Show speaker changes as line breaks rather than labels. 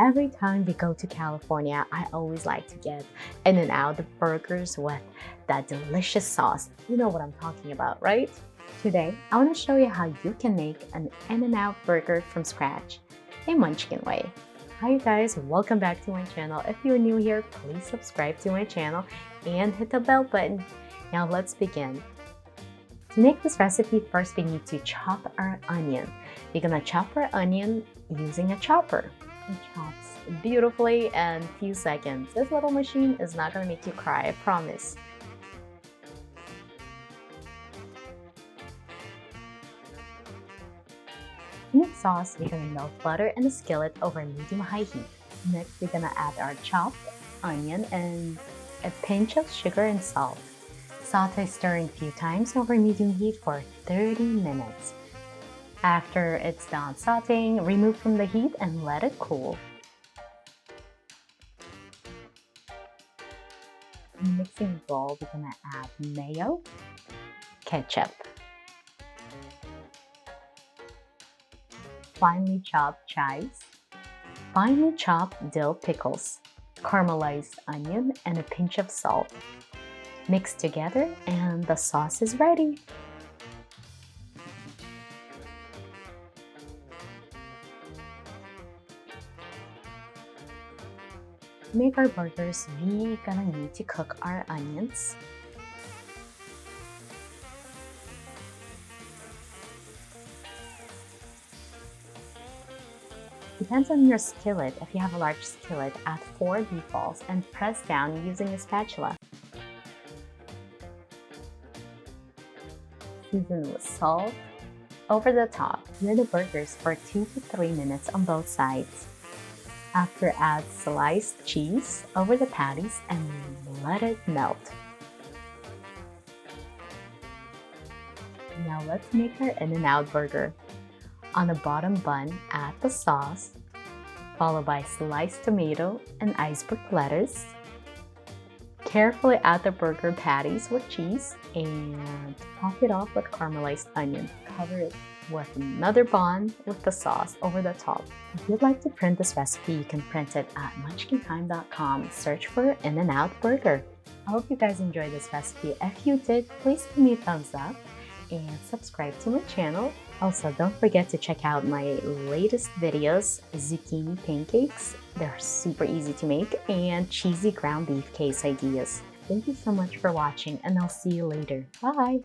Every time we go to California, I always like to get In-N-Out Burgers with that delicious sauce. You know what I'm talking about, right? Today, I want to show you how you can make an In-N-Out burger from scratch, a Munchkin way. Hi guys, welcome back to my channel. If you're new here, please subscribe to my channel and hit the bell button. Now let's begin. To make this recipe, first we need to chop our onion. We're gonna chop our onion using a chopper. It chops beautifully in a few seconds. This little machine is not gonna make you cry, I promise. To make sauce, we're gonna melt butter in a skillet over medium-high heat. Next, we're gonna add our chopped onion and a pinch of sugar and salt. Saute stirring a few times over medium heat for 30 minutes. After it's done sauteing, remove from the heat and let it cool. In the mixing bowl, we're gonna add mayo, ketchup, finely chopped chives, finely chopped dill pickles, caramelized onion, and a pinch of salt. Mix together and the sauce is ready. To make our burgers, we're gonna need to cook our onions. Depends on your skillet. If you have a large skillet, add 4 beef balls and press down using a spatula. Season with salt. Over the top, sear the burgers for 2 to 3 minutes on both sides. After, add sliced cheese over the patties and let it melt. Now let's make our In-N-Out burger. On the bottom bun, add the sauce, followed by sliced tomato and iceberg lettuce. Carefully add the burger patties with cheese and top it off with caramelized onion. Cover it with another bun with the sauce over the top. If you'd like to print this recipe, you can print it at munchkintime.com. Search for In-N-Out Burger. I hope you guys enjoyed this recipe. If you did, please give me a thumbs up and subscribe to my channel. Also, don't forget to check out my latest videos, zucchini pancakes. They're super easy to make, and cheesy ground beef quesadillas. Thank you so much for watching, and I'll see you later. Bye!